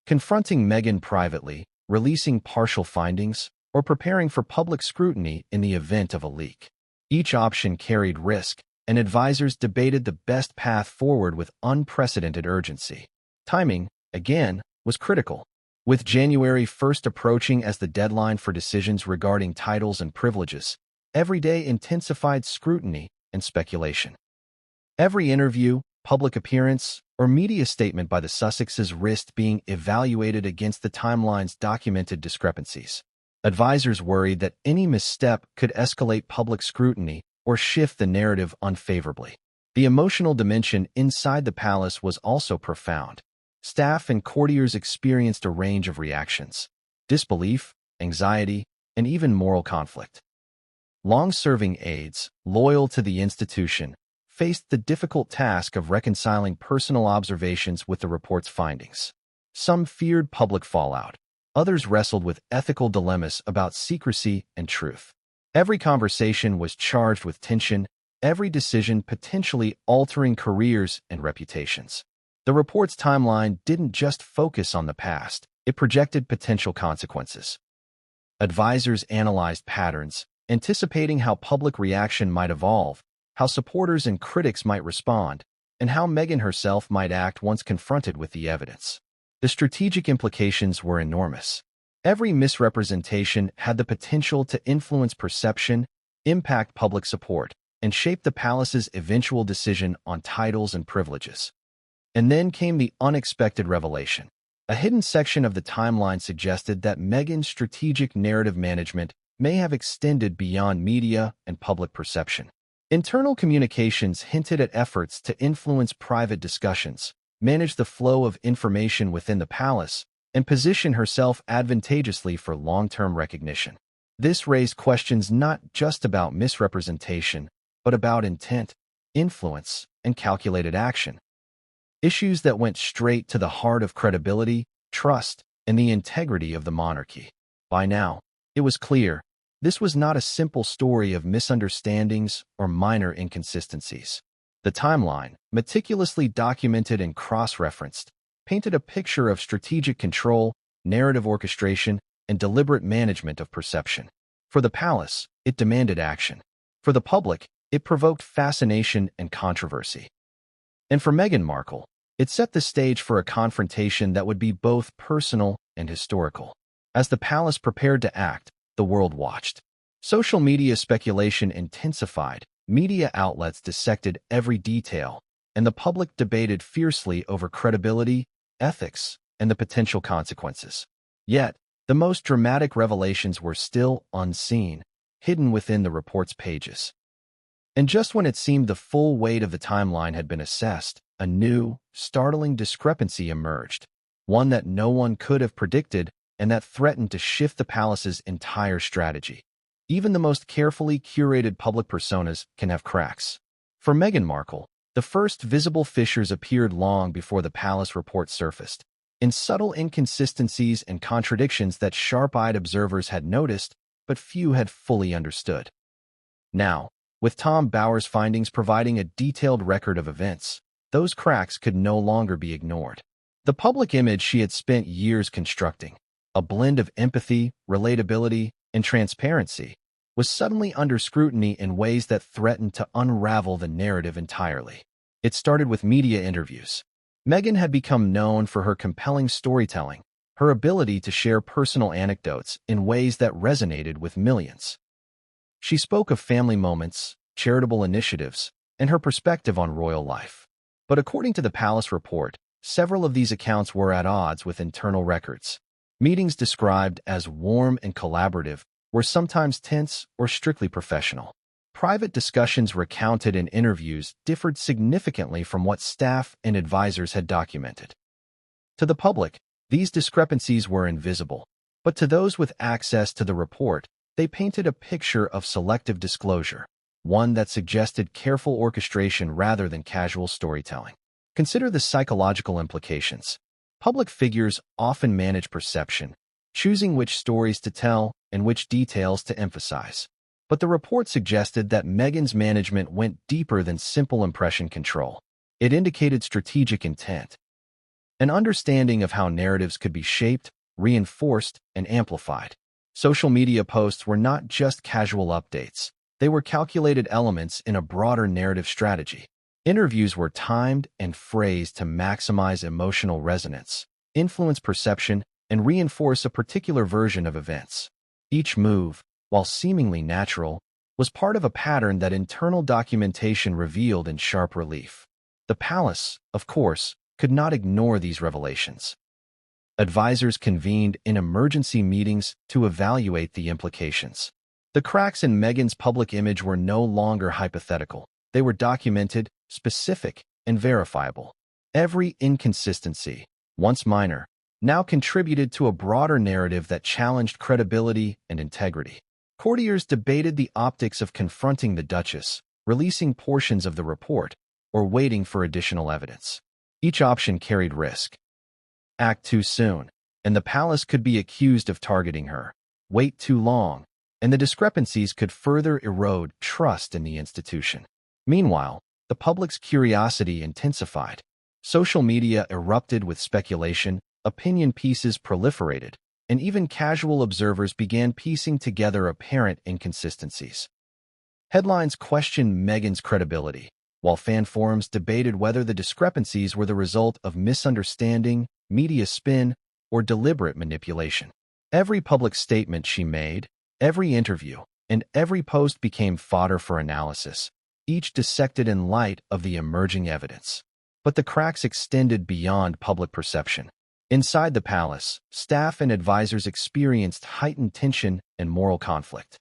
Confronting Meghan privately, releasing partial findings, or preparing for public scrutiny in the event of a leak. Each option carried risk, and advisors debated the best path forward with unprecedented urgency. Timing, again, was critical. With January 1st approaching as the deadline for decisions regarding titles and privileges, every day intensified scrutiny and speculation. Every interview, public appearance, or media statement by the Sussexes risked being evaluated against the timeline's documented discrepancies. Advisors worried that any misstep could escalate public scrutiny or shift the narrative unfavorably. The emotional dimension inside the palace was also profound. Staff and courtiers experienced a range of reactions: disbelief, anxiety, and even moral conflict. Long-serving aides, loyal to the institution, faced the difficult task of reconciling personal observations with the report's findings. Some feared public fallout. Others wrestled with ethical dilemmas about secrecy and truth. Every conversation was charged with tension, every decision potentially altering careers and reputations. The report's timeline didn't just focus on the past, it projected potential consequences. Advisors analyzed patterns, anticipating how public reaction might evolve, how supporters and critics might respond, and how Meghan herself might act once confronted with the evidence. The strategic implications were enormous. Every misrepresentation had the potential to influence perception, impact public support, and shape the palace's eventual decision on titles and privileges. And then came the unexpected revelation. A hidden section of the timeline suggested that Meghan's strategic narrative management may have extended beyond media and public perception. Internal communications hinted at efforts to influence private discussions, manage the flow of information within the palace, and position herself advantageously for long-term recognition. This raised questions not just about misrepresentation, but about intent, influence, and calculated action. Issues that went straight to the heart of credibility, trust, and the integrity of the monarchy. By now, it was clear this was not a simple story of misunderstandings or minor inconsistencies. The timeline, meticulously documented and cross-referenced, painted a picture of strategic control, narrative orchestration, and deliberate management of perception. For the palace, it demanded action. For the public, it provoked fascination and controversy. And for Meghan Markle, it set the stage for a confrontation that would be both personal and historical. As the palace prepared to act, the world watched. Social media speculation intensified, media outlets dissected every detail, and the public debated fiercely over credibility, ethics, and the potential consequences. Yet, the most dramatic revelations were still unseen, hidden within the report's pages. And just when it seemed the full weight of the timeline had been assessed, a new, startling discrepancy emerged, one that no one could have predicted and that threatened to shift the palace's entire strategy. Even the most carefully curated public personas can have cracks. For Meghan Markle, the first visible fissures appeared long before the palace report surfaced, in subtle inconsistencies and contradictions that sharp-eyed observers had noticed, but few had fully understood. Now, with Tom Bower's findings providing a detailed record of events, those cracks could no longer be ignored. The public image she had spent years constructing, a blend of empathy, relatability, and transparency, was suddenly under scrutiny in ways that threatened to unravel the narrative entirely. It started with media interviews. Meghan had become known for her compelling storytelling, her ability to share personal anecdotes in ways that resonated with millions. She spoke of family moments, charitable initiatives, and her perspective on royal life. But according to the palace report, several of these accounts were at odds with internal records. Meetings described as warm and collaborative were sometimes tense or strictly professional. Private discussions recounted in interviews differed significantly from what staff and advisors had documented. To the public, these discrepancies were invisible, but to those with access to the report, they painted a picture of selective disclosure, one that suggested careful orchestration rather than casual storytelling. Consider the psychological implications. Public figures often manage perception, choosing which stories to tell and which details to emphasize. But the report suggested that Meghan's management went deeper than simple impression control. It indicated strategic intent, an understanding of how narratives could be shaped, reinforced, and amplified. Social media posts were not just casual updates. They were calculated elements in a broader narrative strategy. Interviews were timed and phrased to maximize emotional resonance, influence perception, and reinforce a particular version of events. Each move, while seemingly natural, was part of a pattern that internal documentation revealed in sharp relief. The palace, of course, could not ignore these revelations. Advisors convened in emergency meetings to evaluate the implications. The cracks in Meghan's public image were no longer hypothetical. They were documented, specific, and verifiable. Every inconsistency, once minor, now contributed to a broader narrative that challenged credibility and integrity. Courtiers debated the optics of confronting the Duchess, releasing portions of the report, or waiting for additional evidence. Each option carried risk. Act too soon, and the palace could be accused of targeting her. Wait too long, and the discrepancies could further erode trust in the institution. Meanwhile, the public's curiosity intensified. Social media erupted with speculation, opinion pieces proliferated, and even casual observers began piecing together apparent inconsistencies. Headlines questioned Meghan's credibility, while fan forums debated whether the discrepancies were the result of misunderstanding, media spin, or deliberate manipulation. Every public statement she made, every interview, and every post became fodder for analysis, each dissected in light of the emerging evidence. But the cracks extended beyond public perception. Inside the palace, staff and advisors experienced heightened tension and moral conflict.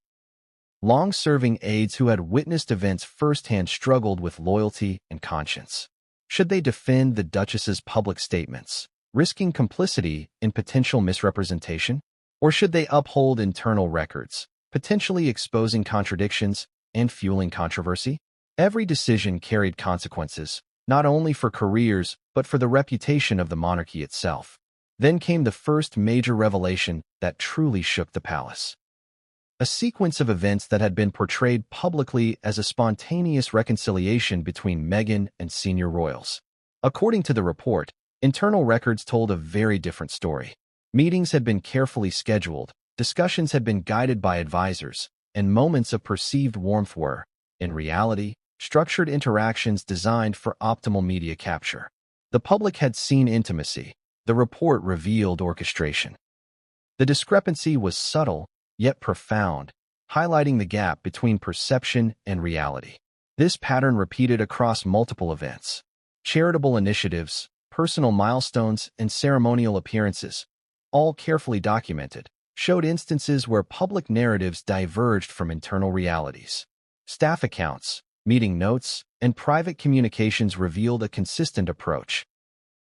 Long-serving aides who had witnessed events firsthand struggled with loyalty and conscience. Should they defend the Duchess's public statements, risking complicity in potential misrepresentation? Or should they uphold internal records, potentially exposing contradictions and fueling controversy? Every decision carried consequences, not only for careers but for the reputation of the monarchy itself. Then came the first major revelation that truly shook the palace. A sequence of events that had been portrayed publicly as a spontaneous reconciliation between Meghan and senior royals. According to the report, internal records told a very different story. Meetings had been carefully scheduled, discussions had been guided by advisors, and moments of perceived warmth were, in reality, structured interactions designed for optimal media capture. The public had seen intimacy. The report revealed orchestration. The discrepancy was subtle, yet profound, highlighting the gap between perception and reality. This pattern repeated across multiple events. Charitable initiatives, personal milestones, and ceremonial appearances, all carefully documented, showed instances where public narratives diverged from internal realities. Staff accounts, meeting notes, and private communications revealed a consistent approach.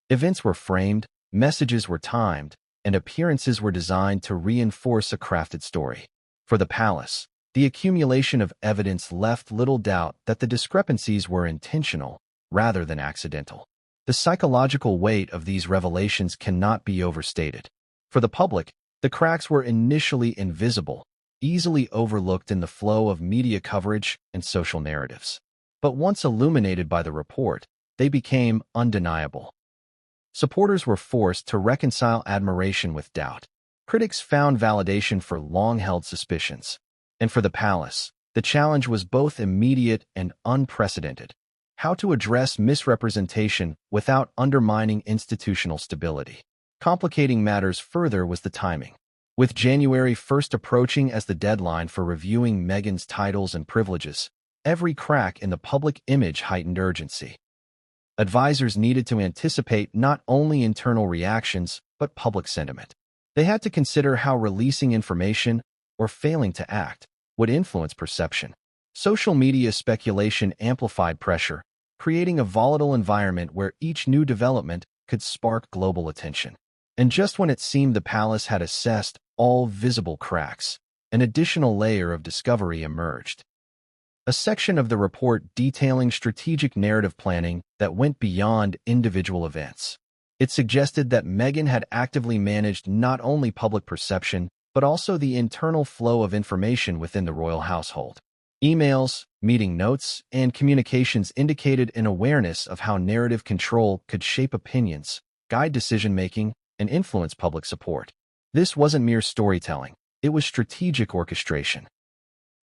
Events were framed, messages were timed, and appearances were designed to reinforce a crafted story. For the palace, the accumulation of evidence left little doubt that the discrepancies were intentional rather than accidental. The psychological weight of these revelations cannot be overstated. For the public, the cracks were initially invisible, easily overlooked in the flow of media coverage and social narratives. But once illuminated by the report, they became undeniable. Supporters were forced to reconcile admiration with doubt. Critics found validation for long-held suspicions. And for the palace, the challenge was both immediate and unprecedented: how to address misrepresentation without undermining institutional stability. Complicating matters further was the timing. With January 1st approaching as the deadline for reviewing Meghan's titles and privileges, every crack in the public image heightened urgency. Advisors needed to anticipate not only internal reactions, but public sentiment. They had to consider how releasing information, or failing to act, would influence perception. Social media speculation amplified pressure, creating a volatile environment where each new development could spark global attention. And just when it seemed the palace had assessed all visible cracks, an additional layer of discovery emerged. A section of the report detailing strategic narrative planning that went beyond individual events. It suggested that Meghan had actively managed not only public perception, but also the internal flow of information within the royal household. Emails, meeting notes, and communications indicated an awareness of how narrative control could shape opinions, guide decision-making, and influence public support. This wasn't mere storytelling, it was strategic orchestration.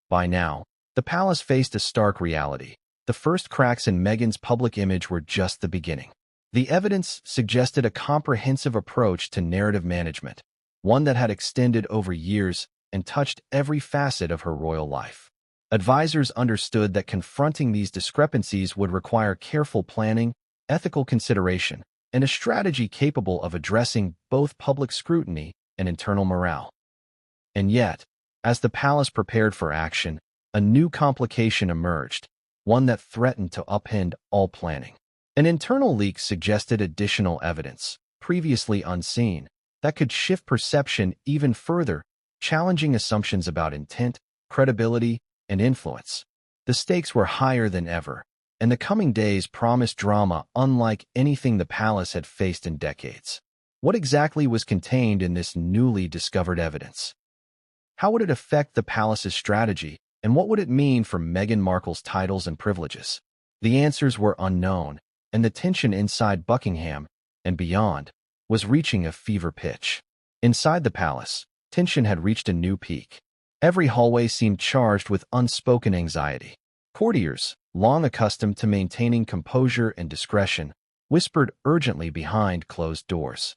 By now, the palace faced a stark reality. The first cracks in Meghan's public image were just the beginning. The evidence suggested a comprehensive approach to narrative management, one that had extended over years and touched every facet of her royal life. Advisors understood that confronting these discrepancies would require careful planning, ethical consideration, and a strategy capable of addressing both public scrutiny and internal morale. And yet, as the palace prepared for action, a new complication emerged, one that threatened to upend all planning. An internal leak suggested additional evidence, previously unseen, that could shift perception even further, challenging assumptions about intent, credibility, and influence. The stakes were higher than ever, and the coming days promised drama unlike anything the palace had faced in decades. What exactly was contained in this newly discovered evidence? How would it affect the palace's strategy, and what would it mean for Meghan Markle's titles and privileges? The answers were unknown, and the tension inside Buckingham and beyond was reaching a fever pitch. Inside the palace, tension had reached a new peak. Every hallway seemed charged with unspoken anxiety. Courtiers, long accustomed to maintaining composure and discretion, whispered urgently behind closed doors.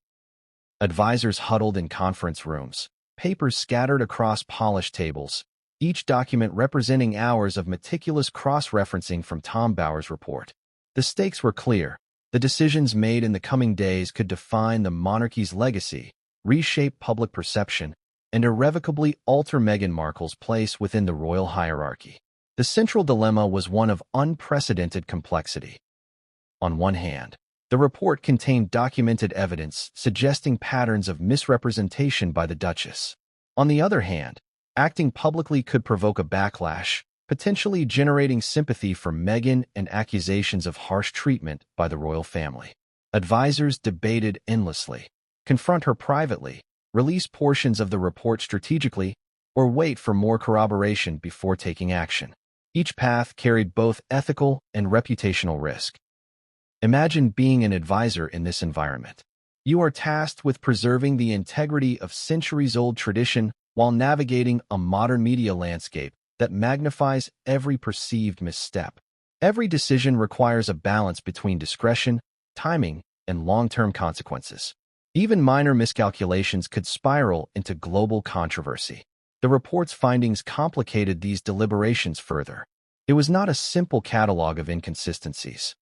Advisors huddled in conference rooms, papers scattered across polished tables, each document representing hours of meticulous cross-referencing from Tom Bower's report. The stakes were clear. The decisions made in the coming days could define the monarchy's legacy, reshape public perception, and irrevocably alter Meghan Markle's place within the royal hierarchy. The central dilemma was one of unprecedented complexity. On one hand, the report contained documented evidence suggesting patterns of misrepresentation by the Duchess. On the other hand, acting publicly could provoke a backlash, potentially generating sympathy for Meghan and accusations of harsh treatment by the royal family. Advisors debated endlessly: confront her privately, release portions of the report strategically, or wait for more corroboration before taking action. Each path carried both ethical and reputational risk. Imagine being an advisor in this environment. You are tasked with preserving the integrity of centuries-old tradition while navigating a modern media landscape that magnifies every perceived misstep. Every decision requires a balance between discretion, timing, and long-term consequences. Even minor miscalculations could spiral into global controversy. The report's findings complicated these deliberations further. It was not a simple catalog of inconsistencies.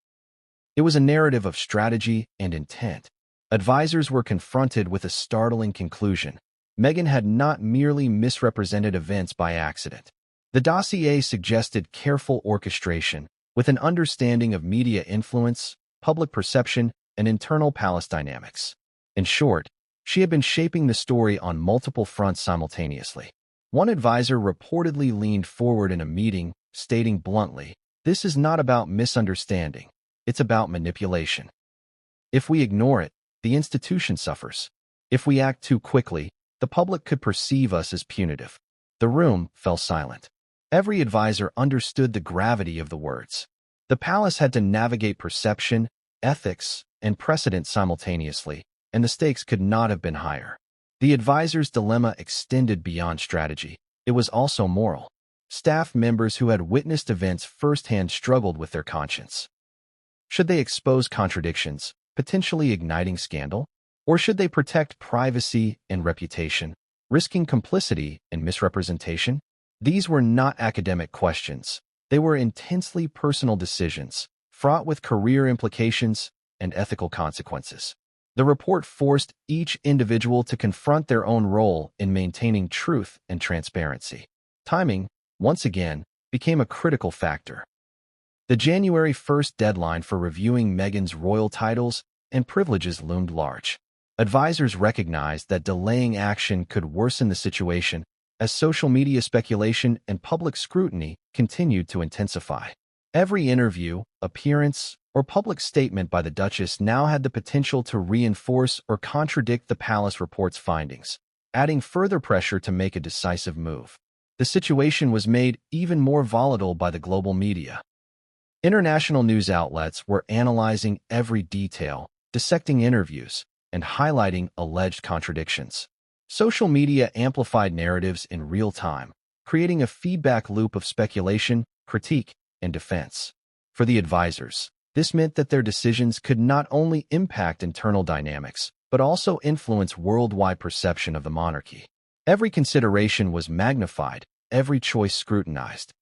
It was a narrative of strategy and intent. Advisors were confronted with a startling conclusion. Meghan had not merely misrepresented events by accident. The dossier suggested careful orchestration, with an understanding of media influence, public perception, and internal palace dynamics. In short, she had been shaping the story on multiple fronts simultaneously. One advisor reportedly leaned forward in a meeting, stating bluntly, "This is not about misunderstanding. It's about manipulation. If we ignore it, the institution suffers. If we act too quickly, the public could perceive us as punitive." The room fell silent. Every advisor understood the gravity of the words. The palace had to navigate perception, ethics, and precedent simultaneously, and the stakes could not have been higher. The advisor's dilemma extended beyond strategy. It was also moral. Staff members who had witnessed events firsthand struggled with their conscience. Should they expose contradictions, potentially igniting scandal? Or should they protect privacy and reputation, risking complicity and misrepresentation? These were not academic questions. They were intensely personal decisions, fraught with career implications and ethical consequences. The report forced each individual to confront their own role in maintaining truth and transparency. Timing, once again, became a critical factor. The January 1st deadline for reviewing Meghan's royal titles and privileges loomed large. Advisors recognized that delaying action could worsen the situation as social media speculation and public scrutiny continued to intensify. Every interview, appearance, or public statement by the Duchess now had the potential to reinforce or contradict the palace report's findings, adding further pressure to make a decisive move. The situation was made even more volatile by the global media. International news outlets were analyzing every detail, dissecting interviews, and highlighting alleged contradictions. Social media amplified narratives in real time, creating a feedback loop of speculation, critique, and defense. For the advisors, this meant that their decisions could not only impact internal dynamics, but also influence worldwide perception of the monarchy. Every consideration was magnified, every choice scrutinized.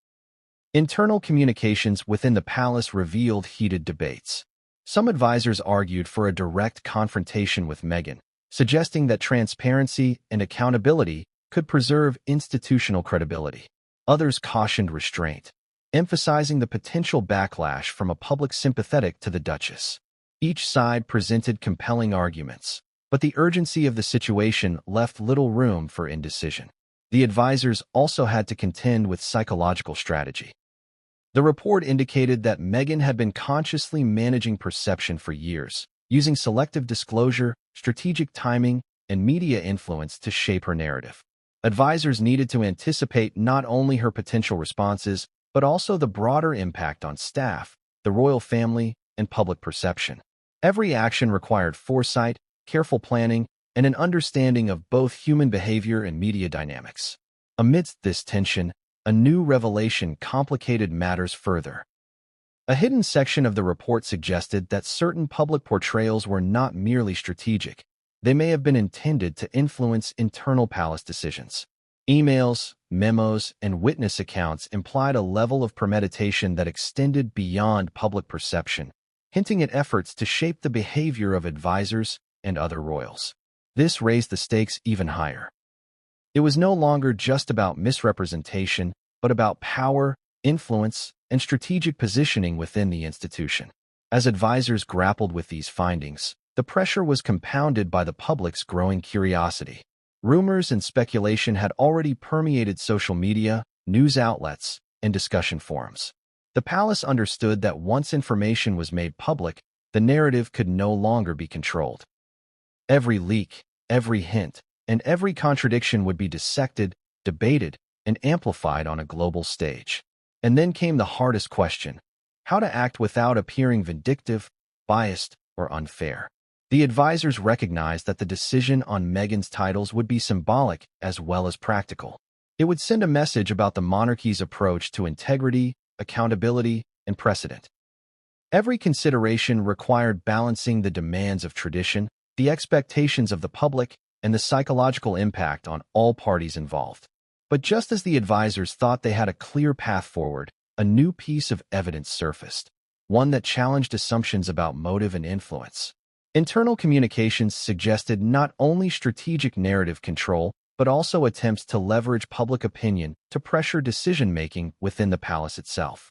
Internal communications within the palace revealed heated debates. Some advisors argued for a direct confrontation with Meghan, suggesting that transparency and accountability could preserve institutional credibility. Others cautioned restraint, emphasizing the potential backlash from a public sympathetic to the Duchess. Each side presented compelling arguments, but the urgency of the situation left little room for indecision. The advisors also had to contend with psychological strategy. The report indicated that Meghan had been consciously managing perception for years, using selective disclosure, strategic timing, and media influence to shape her narrative. Advisors needed to anticipate not only her potential responses, but also the broader impact on staff, the royal family, and public perception. Every action required foresight, careful planning, and an understanding of both human behavior and media dynamics. Amidst this tension, a new revelation complicated matters further. A hidden section of the report suggested that certain public portrayals were not merely strategic. They may have been intended to influence internal palace decisions. Emails, memos, and witness accounts implied a level of premeditation that extended beyond public perception, hinting at efforts to shape the behavior of advisors and other royals. This raised the stakes even higher. It was no longer just about misrepresentation, but about power, influence, and strategic positioning within the institution. As advisors grappled with these findings, the pressure was compounded by the public's growing curiosity. Rumors and speculation had already permeated social media, news outlets, and discussion forums. The palace understood that once information was made public, the narrative could no longer be controlled. Every leak, every hint, and every contradiction would be dissected, debated, and amplified on a global stage. And then came the hardest question: how to act without appearing vindictive, biased, or unfair. The advisors recognized that the decision on Meghan's titles would be symbolic as well as practical. It would send a message about the monarchy's approach to integrity, accountability, and precedent. Every consideration required balancing the demands of tradition, the expectations of the public, and the psychological impact on all parties involved. But just as the advisors thought they had a clear path forward, a new piece of evidence surfaced, one that challenged assumptions about motive and influence. Internal communications suggested not only strategic narrative control, but also attempts to leverage public opinion to pressure decision-making within the palace itself.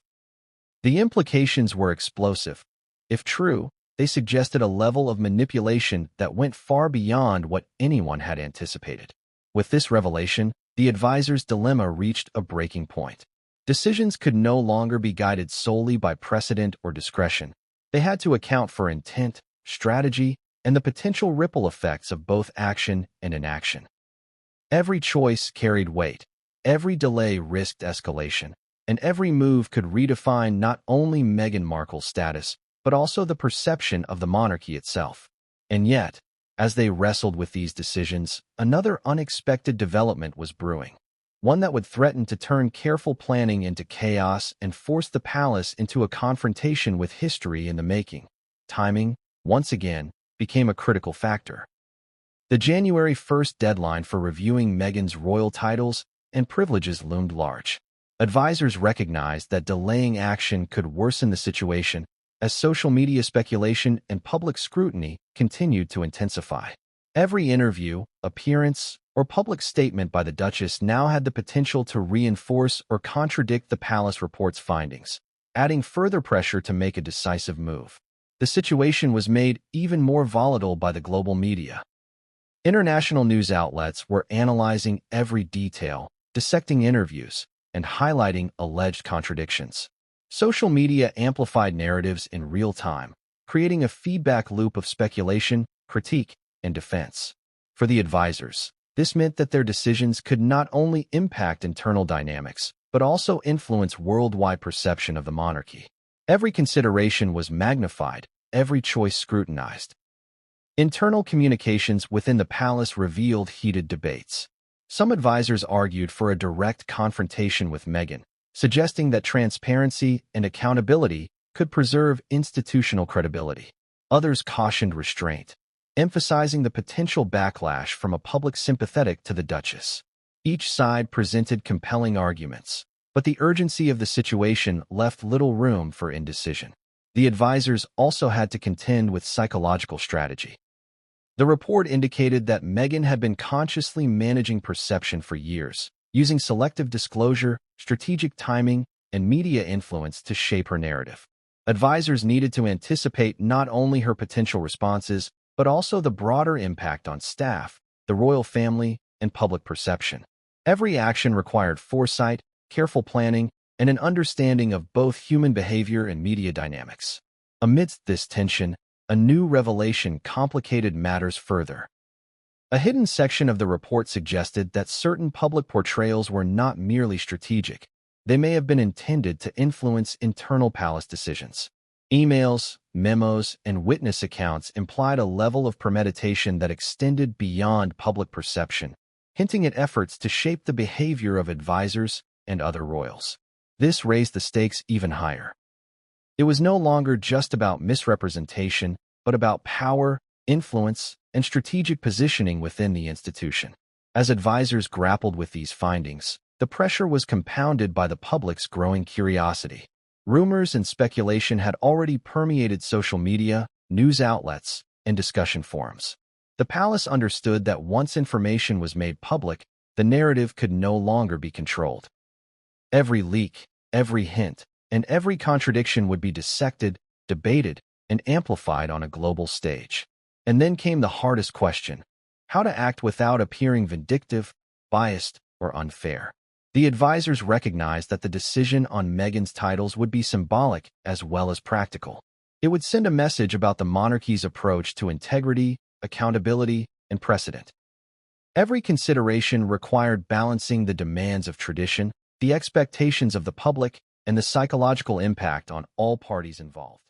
The implications were explosive. If true, they suggested a level of manipulation that went far beyond what anyone had anticipated. With this revelation, the advisors' dilemma reached a breaking point. Decisions could no longer be guided solely by precedent or discretion. They had to account for intent, strategy, and the potential ripple effects of both action and inaction. Every choice carried weight, every delay risked escalation, and every move could redefine not only Meghan Markle's status, but also the perception of the monarchy itself. And yet, as they wrestled with these decisions, another unexpected development was brewing, one that would threaten to turn careful planning into chaos and force the palace into a confrontation with history in the making. Timing, once again, became a critical factor. The January 1st deadline for reviewing Meghan's royal titles and privileges loomed large. Advisors recognized that delaying action could worsen the situation as social media speculation and public scrutiny continued to intensify. Every interview, appearance, or public statement by the Duchess now had the potential to reinforce or contradict the palace report's findings, adding further pressure to make a decisive move. The situation was made even more volatile by the global media. International news outlets were analyzing every detail, dissecting interviews, and highlighting alleged contradictions. Social media amplified narratives in real time, creating a feedback loop of speculation, critique, and defense. For the advisors, this meant that their decisions could not only impact internal dynamics, but also influence worldwide perception of the monarchy. Every consideration was magnified, every choice scrutinized. Internal communications within the palace revealed heated debates. Some advisors argued for a direct confrontation with Meghan, suggesting that transparency and accountability could preserve institutional credibility. Others cautioned restraint, emphasizing the potential backlash from a public sympathetic to the Duchess. Each side presented compelling arguments, But the urgency of the situation left little room for indecision. The advisors also had to contend with psychological strategy. The report indicated that Meghan had been consciously managing perception for years, using selective disclosure, strategic timing, and media influence to shape her narrative. Advisors needed to anticipate not only her potential responses, but also the broader impact on staff, the royal family, and public perception. Every action required foresight, careful planning, and an understanding of both human behavior and media dynamics. Amidst this tension, a new revelation complicated matters further. A hidden section of the report suggested that certain public portrayals were not merely strategic. They may have been intended to influence internal palace decisions. Emails, memos, and witness accounts implied a level of premeditation that extended beyond public perception, hinting at efforts to shape the behavior of advisors and other royals. This raised the stakes even higher. It was no longer just about misrepresentation, but about power, influence, and strategic positioning within the institution. As advisors grappled with these findings, the pressure was compounded by the public's growing curiosity. Rumors and speculation had already permeated social media, news outlets, and discussion forums. The palace understood that once information was made public, the narrative could no longer be controlled. Every leak, every hint, and every contradiction would be dissected, debated, and amplified on a global stage. And then came the hardest question: how to act without appearing vindictive, biased, or unfair. The advisors recognized that the decision on Meghan's titles would be symbolic as well as practical. It would send a message about the monarchy's approach to integrity, accountability, and precedent. Every consideration required balancing the demands of tradition, the expectations of the public, and the psychological impact on all parties involved.